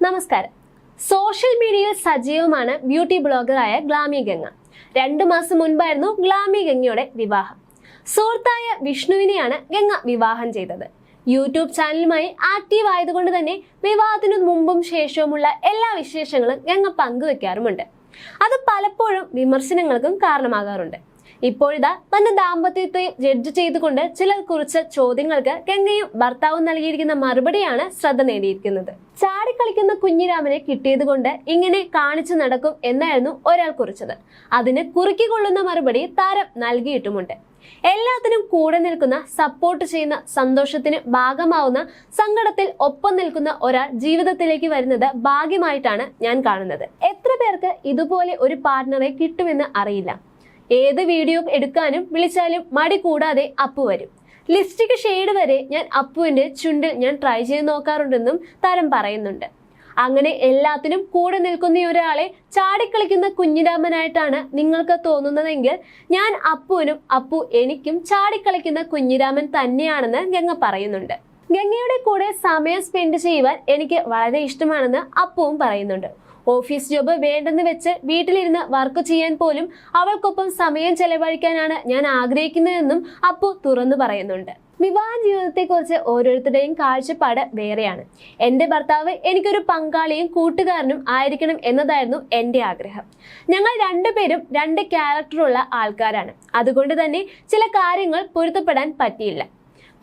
നമസ്കാരം. സോഷ്യൽ മീഡിയയിൽ സജീവമാണ് ബ്യൂട്ടി ബ്ലോഗറായ ഗ്ലാമി ഗംഗ. 2 മാസം മുൻപായിരുന്നു ഗ്ലാമി ഗംഗയുടെ വിവാഹം. സുഹൃത്തായ വിഷ്ണുവിനെയാണ് ഗംഗ വിവാഹം ചെയ്തത്. യൂട്യൂബ് ചാനലുമായി ആക്റ്റീവ് ആയതുകൊണ്ട് തന്നെ വിവാഹത്തിനു മുമ്പും ശേഷവുമുള്ള എല്ലാ വിശേഷങ്ങളും ഗംഗ പങ്കുവെക്കാറുമുണ്ട്. അത് പലപ്പോഴും വിമർശനങ്ങൾക്കും കാരണമാകാറുണ്ട്. ഇപ്പോഴിതാ തന്റെ ദാമ്പത്യത്തെ ജഡ്ജ് ചെയ്തുകൊണ്ട് ചിലർ കുറിച്ച ചോദ്യങ്ങൾക്ക് ഗംഗയും ഭർത്താവും നൽകിയിരിക്കുന്ന മറുപടിയാണ് ശ്രദ്ധ നേടിയിരിക്കുന്നത്. ചാടിക്കളിക്കുന്ന കുഞ്ഞിരാമനെ കിട്ടിയത് കൊണ്ട് ഇങ്ങനെ കാണിച്ചു നടക്കും എന്നായിരുന്നു ഒരാൾ കുറിച്ചത്. അതിന് കുറുക്കിക്കൊള്ളുന്ന മറുപടി താരം നൽകിയിട്ടുമുണ്ട്. എല്ലാത്തിനും കൂടെ നിൽക്കുന്ന, സപ്പോർട്ട് ചെയ്യുന്ന, സന്തോഷത്തിന് ഭാഗമാവുന്ന, സങ്കടത്തിൽ ഒപ്പം നിൽക്കുന്ന ഒരാൾ ജീവിതത്തിലേക്ക് വരുന്നത് ഭാഗ്യമായിട്ടാണ് ഞാൻ കാണുന്നത്. എത്ര പേർക്ക് ഇതുപോലെ ഒരു പാർട്ട്ണറെ കിട്ടുമെന്ന് അറിയില്ല. ഏത് വീഡിയോ എടുക്കാനും വിളിച്ചാലും മടി കൂടാതെ അപ്പു വരും. ലിപ്സ്റ്റിക് ഷെയ്ഡ് വരെ ഞാൻ അപ്പുവിന്റെ ചുണ്ടിൽ ഞാൻ ട്രൈ ചെയ്ത് നോക്കാറുണ്ടെന്നും താരം പറയുന്നുണ്ട്. അങ്ങനെ എല്ലാത്തിനും കൂടെ നിൽക്കുന്ന ഒരാളെ ചാടിക്കളിക്കുന്ന കുഞ്ഞിരാമനായിട്ടാണ് നിങ്ങൾക്ക് തോന്നുന്നതെങ്കിൽ ഞാൻ അപ്പുവിനും അപ്പു എനിക്കും ചാടിക്കളിക്കുന്ന കുഞ്ഞിരാമൻ തന്നെയാണെന്ന് ഗംഗ പറയുന്നുണ്ട്. ഗംഗയുടെ കൂടെ സമയം സ്പെൻഡ് ചെയ്യുവാൻ എനിക്ക് വളരെ ഇഷ്ടമാണെന്ന് അപ്പുവും പറയുന്നുണ്ട്. ഓഫീസ് ജോബ് വേണ്ടെന്ന് വെച്ച് വീട്ടിലിരുന്ന് വർക്ക് ചെയ്യാൻ പോലും അവൾക്കൊപ്പം സമയം ചെലവഴിക്കാനാണ് ഞാൻ ആഗ്രഹിക്കുന്നതെന്നും അപ്പു തുറന്നു പറയുന്നുണ്ട്. വിവാഹ ജീവിതത്തെക്കുറിച്ച് ഓരോരുത്തരുടെയും കാഴ്ചപ്പാട് വേറെയാണ്. എന്റെ ഭർത്താവ് എനിക്കൊരു പങ്കാളിയും കൂട്ടുകാരനും ആയിരിക്കണം എന്നതായിരുന്നു എന്റെ ആഗ്രഹം. ഞങ്ങൾ രണ്ടുപേരും 2 ക്യാരക്ടറുള്ള ആൾക്കാരാണ്. അതുകൊണ്ട് തന്നെ ചില കാര്യങ്ങൾ പൊരുത്തപ്പെടാൻ പറ്റിയില്ല.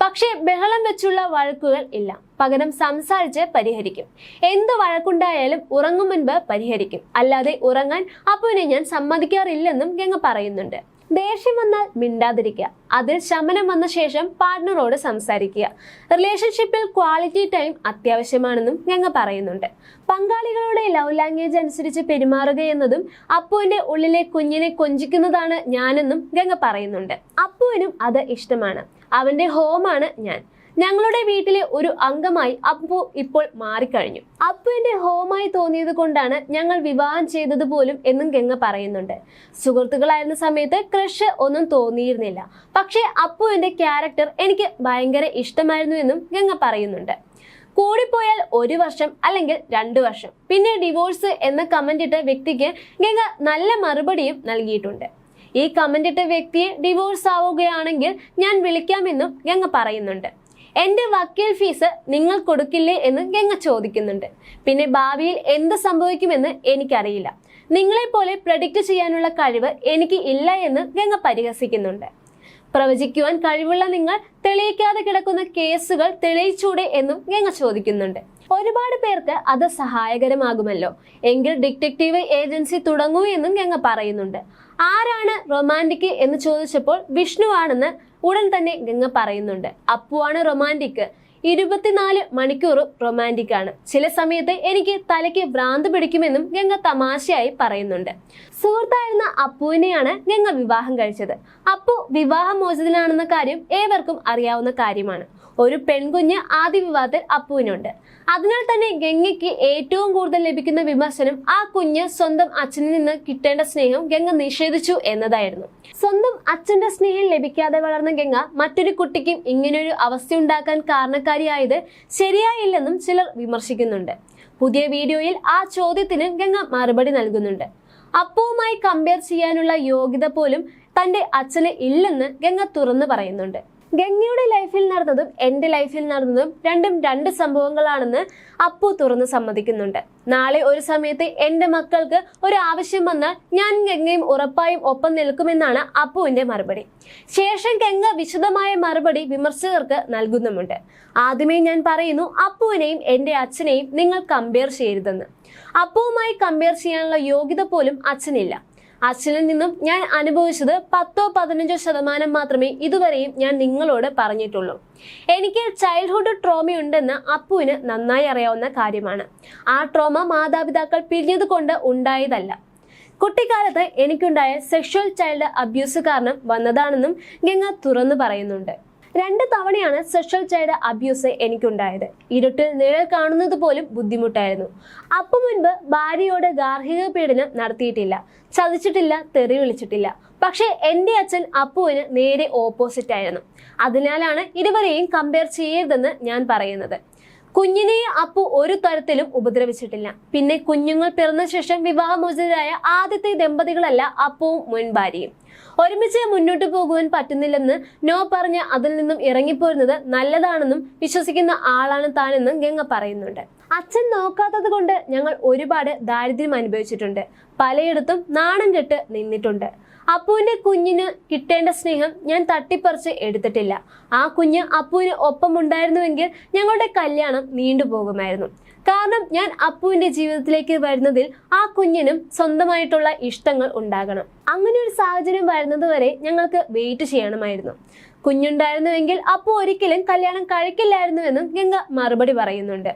പക്ഷേ ബഹളം വെച്ചുള്ള വഴക്കുകൾ ഇല്ല. പകരം സംസാരിച്ച് പരിഹരിക്കും. എന്ത് വഴക്കുണ്ടായാലും ഉറങ്ങും മുൻപ് പരിഹരിക്കും. അല്ലാതെ ഉറങ്ങാൻ അപ്പുവിനെ ഞാൻ സമ്മതിക്കാറില്ലെന്നും ഗംഗ പറയുന്നുണ്ട്. ദേഷ്യം വന്നാൽ മിണ്ടാതിരിക്കുക. അതിൽ ശമനം വന്ന ശേഷം പാർട്ട്ണറോട് സംസാരിക്കുക. റിലേഷൻഷിപ്പിൽ ക്വാളിറ്റി ടൈം അത്യാവശ്യമാണെന്നും ഗംഗ പറയുന്നുണ്ട്. പങ്കാളികളുടെ ലവ് ലാംഗ്വേജ് അനുസരിച്ച് പെരുമാറുക എന്നതും അപ്പുവിന്റെ ഉള്ളിലെ കുഞ്ഞിനെ കൊഞ്ചിക്കുന്നതാണ് ഞാനെന്നും ഗംഗ പറയുന്നുണ്ട്. അപ്പുവിനും അത് ഇഷ്ടമാണ്. അവന്റെ ഹോമാണ് ഞാൻ. ഞങ്ങളുടെ വീട്ടിലെ ഒരു അംഗമായി അപ്പു ഇപ്പോൾ മാറിക്കഴിഞ്ഞു. അപ്പുവിന്റെ ഹോമായി തോന്നിയത് കൊണ്ടാണ് ഞങ്ങൾ വിവാഹം ചെയ്തത് പോലും എന്നും ഗംഗ പറയുന്നുണ്ട്. സുഹൃത്തുക്കളായിരുന്ന സമയത്ത് ക്രഷ് ഒന്നും തോന്നിയിരുന്നില്ല. പക്ഷേ അപ്പുവിന്റെ ക്യാരക്ടർ എനിക്ക് ഭയങ്കര ഇഷ്ടമായിരുന്നു എന്നും ഗംഗ പറയുന്നുണ്ട്. കൂടിപ്പോയാൽ 1 വർഷം അല്ലെങ്കിൽ 2 വർഷം, പിന്നെ ഡിവോഴ്സ് എന്ന കമന്റ് ഇട്ട വ്യക്തിക്ക് ഗംഗ നല്ല മറുപടിയും നൽകിയിട്ടുണ്ട്. ഈ കമന്റ് ഇട്ട വ്യക്തിയെ ഡിവോഴ്സ് ആവുകയാണെങ്കിൽ ഞാൻ വിളിക്കാമെന്നും ഗംഗ പറയുന്നുണ്ട്. എന്റെ വക്കീൽ ഫീസ് നിങ്ങൾ കൊടുക്കില്ലേ എന്ന് ഗംഗ ചോദിക്കുന്നുണ്ട്. പിന്നെ ഭാവിയിൽ എന്ത് സംഭവിക്കുമെന്ന് എനിക്കറിയില്ല. നിങ്ങളെപ്പോലെ പ്രഡിക്റ്റ് ചെയ്യാനുള്ള കഴിവ് എനിക്ക് ഇല്ല എന്ന് ഗംഗ പരിഹസിക്കുന്നുണ്ട്. പ്രവചിക്കുവാൻ കഴിവുള്ള നിങ്ങൾ തെളിയിക്കാതെ കിടക്കുന്ന കേസുകൾ തെളിയിച്ചൂടെ എന്നും ഗംഗ ചോദിക്കുന്നുണ്ട്. ഒരുപാട് പേർക്ക് അത് സഹായകരമാകുമല്ലോ. എങ്കിൽ ഡിറ്റക്റ്റീവ് ഏജൻസി തുടങ്ങൂ എന്നും ഗംഗ പറയുന്നുണ്ട്. ആരാണ് റൊമാൻറ്റിക് എന്ന് ചോദിച്ചപ്പോൾ വിഷ്ണു ആണെന്ന് ഉടൻ തന്നെ ഗംഗ പറയുന്നുണ്ട്. അപ്പുവാണ് റൊമാൻറ്റിക്. 24 മണിക്കൂറും റൊമാൻറ്റിക് ആണ്. ചില സമയത്ത് എനിക്ക് തലയ്ക്ക് ഭ്രാന്ത് പിടിക്കുമെന്നും ഗംഗ തമാശയായി പറയുന്നുണ്ട്. സുഹൃത്തായിരുന്ന അപ്പുവിനെയാണ് ഗംഗ വിവാഹം കഴിച്ചത്. അപ്പു വിവാഹമോചിതനാണെന്ന കാര്യം ഏവർക്കും അറിയാവുന്ന കാര്യമാണ്. ഒരു പെൺകുഞ്ഞ് ആദ്യ വിവാഹത്തിൽ അപ്പുവിനുണ്ട്. അതിനാൽ തന്നെ ഗംഗയ്ക്ക് ഏറ്റവും കൂടുതൽ ലഭിക്കുന്ന വിമർശനം ആ കുഞ്ഞ് സ്വന്തം അച്ഛനിൽ നിന്ന് കിട്ടേണ്ട സ്നേഹം ഗംഗ നിഷേധിച്ചു എന്നതായിരുന്നു. സ്വന്തം അച്ഛന്റെ സ്നേഹം ലഭിക്കാതെ വളർന്ന ഗംഗ മറ്റൊരു കുട്ടിക്കും ഇങ്ങനൊരു അവസ്ഥയുണ്ടാക്കാൻ കാരണക്കാരിയായത് ശരിയായില്ലെന്നും ചിലർ വിമർശിക്കുന്നുണ്ട്. പുതിയ വീഡിയോയിൽ ആ ചോദ്യത്തിന് ഗംഗ മറുപടി നൽകുന്നുണ്ട്. അപ്പുവുമായി കമ്പയർ ചെയ്യാനുള്ള യോഗ്യത പോലും തന്റെ അച്ഛന് ഇല്ലെന്ന് ഗംഗ തുറന്നു പറയുന്നുണ്ട്. ഗംഗയുടെ ലൈഫിൽ നടന്നതും എന്റെ ലൈഫിൽ നടന്നതും രണ്ടും 2 സംഭവങ്ങളാണെന്ന് അപ്പു തുറന്ന് സമ്മതിക്കുന്നുണ്ട്. നാളെ ഒരു സമയത്ത് എന്റെ മക്കൾക്ക് ഒരു ആവശ്യം വന്നാൽ ഞാൻ ഗംഗയും ഉറപ്പായും ഒപ്പം നിൽക്കുമെന്നാണ് അപ്പുവിന്റെ മറുപടി. ശേഷം ഗംഗ വിശദമായ മറുപടി വിമർശകർക്ക് നൽകുന്നുമുണ്ട്. ആദ്യമേ ഞാൻ പറയുന്നു, അപ്പുവിനെയും എന്റെ അച്ഛനെയും നിങ്ങൾ കമ്പയർ ചെയ്യരുതെന്ന്. അപ്പുവുമായി കമ്പയർ ചെയ്യാനുള്ള യോഗ്യത പോലും അച്ഛനില്ല. അച്ഛനിൽ നിന്നും ഞാൻ അനുഭവിച്ചത് 10-15% മാത്രമേ ഇതുവരെയും ഞാൻ നിങ്ങളോട് പറഞ്ഞിട്ടുള്ളൂ. എനിക്ക് ചൈൽഡ്ഹുഡ് ട്രോമയുണ്ടെന്ന് അപ്പുവിന് നന്നായി അറിയാവുന്ന കാര്യമാണ്. ആ ട്രോമ മാതാപിതാക്കൾ പിരിഞ്ഞതുകൊണ്ട് ഉണ്ടായതല്ല. കുട്ടിക്കാലത്ത് എനിക്കുണ്ടായ സെക്ഷൽ ചൈൽഡ് അബ്യൂസ് കാരണം വന്നതാണെന്നും ഗംഗ തുറന്നു പറയുന്നുണ്ട്. 2 തവണയാണ് സെക്ഷൽ ചൈൽഡ് അബ്യൂസ് എനിക്കുണ്ടായത്. ഇരുട്ടിൽ നിഴൽ കാണുന്നത് പോലും ബുദ്ധിമുട്ടായിരുന്നു. അപ്പു മുൻപ് ഭാര്യയോട് ഗാർഹിക പീഡനം നടത്തിയിട്ടില്ല, ചതിച്ചിട്ടില്ല, തെറി വിളിച്ചിട്ടില്ല. പക്ഷേ എന്റെ അച്ഛൻ അപ്പുവിന് നേരെ ഓപ്പോസിറ്റ് ആയിരുന്നു. അതിനാലാണ് ഇരുവരെയും കമ്പയർ ചെയ്യരുതെന്ന് ഞാൻ പറയുന്നത്. കുഞ്ഞിനെയും അപ്പു ഒരു തരത്തിലും ഉപദ്രവിച്ചിട്ടില്ല. പിന്നെ കുഞ്ഞുങ്ങൾ പിറന്ന ശേഷം വിവാഹമോചിതരായ ആദ്യത്തെ ദമ്പതികളല്ല അപ്പുവും മുൻ ഭാര്യയും. ഒരുമിച്ച് മുന്നോട്ട് പോകുവാൻ പറ്റുന്നില്ലെന്ന് നോ പറഞ്ഞ് അതിൽ നിന്നും ഇറങ്ങിപ്പോരുന്നത് നല്ലതാണെന്നും വിശ്വസിക്കുന്ന ആളാണ് താനെന്നും ഗംഗ പറയുന്നുണ്ട്. അച്ഛൻ നോക്കാത്തത് കൊണ്ട് ഞങ്ങൾ ഒരുപാട് ദാരിദ്ര്യം അനുഭവിച്ചിട്ടുണ്ട്. പലയിടത്തും നാണം കെട്ട് നിന്നിട്ടുണ്ട്. അപ്പുവിന്റെ കുഞ്ഞിന് കിട്ടേണ്ട സ്നേഹം ഞാൻ തട്ടിപ്പറിച്ച് എടുത്തിട്ടില്ല. ആ കുഞ്ഞ് അപ്പുവിന് ഒപ്പമുണ്ടായിരുന്നുവെങ്കിൽ ഞങ്ങളുടെ കല്യാണം നീണ്ടുപോകുമായിരുന്നു. കാരണം ഞാൻ അപ്പുവിന്റെ ജീവിതത്തിലേക്ക് വരുന്നതിൽ ആ കുഞ്ഞിനും സ്വന്തമായിട്ടുള്ള ഇഷ്ടങ്ങൾ ഉണ്ടാകണം. അങ്ങനെ ഒരു സാഹചര്യം വരുന്നത് വരെ ഞങ്ങൾക്ക് വെയിറ്റ് ചെയ്യണമായിരുന്നു. കുഞ്ഞുണ്ടായിരുന്നുവെങ്കിൽ അപ്പു ഒരിക്കലും കല്യാണം കഴിക്കില്ലായിരുന്നുവെന്നും ഗംഗ മറുപടി പറയുന്നുണ്ട്.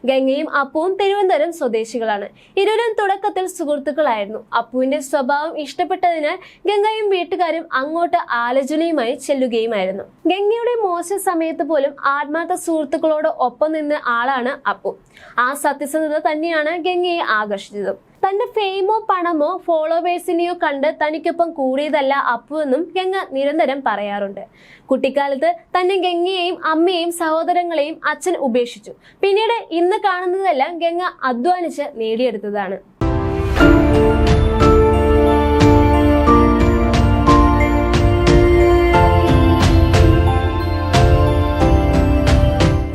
ഗംഗയും അപ്പുവും തിരുവനന്തപുരം സ്വദേശികളാണ്. ഇരുവരും തുടക്കത്തിൽ സുഹൃത്തുക്കളായിരുന്നു. അപ്പുവിന്റെ സ്വഭാവം ഇഷ്ടപ്പെട്ടതിനാൽ ഗംഗയും വീട്ടുകാരും അങ്ങോട്ട് ആലോചനയുമായി ചെല്ലുകയുമായിരുന്നു. ഗംഗയുടെ മോശം സമയത്ത് പോലും ആത്മാർത്ഥ സുഹൃത്തുക്കളോട് ഒപ്പം നിന്ന ആളാണ് അപ്പു. ആ സത്യസന്ധത തന്നെയാണ് ഗംഗയെ ആകർഷിച്ചതും. തന്റെ ഫെയിമോ പണമോ ഫോളോവേഴ്സിനെയോ കണ്ട് തനിക്കൊപ്പം കൂടിയതല്ല അപ്പു എന്നും ഗംഗ നിരന്തരം പറയാറുണ്ട്. കുട്ടിക്കാലത്ത് തന്നെ ഗംഗയെയും അമ്മയെയും സഹോദരങ്ങളെയും അച്ഛൻ ഉപേക്ഷിച്ചു. പിന്നീട് ഇന്ന് കാണുന്നതെല്ലാം ഗംഗ അധ്വാനിച്ച് നേടിയെടുത്തതാണ്.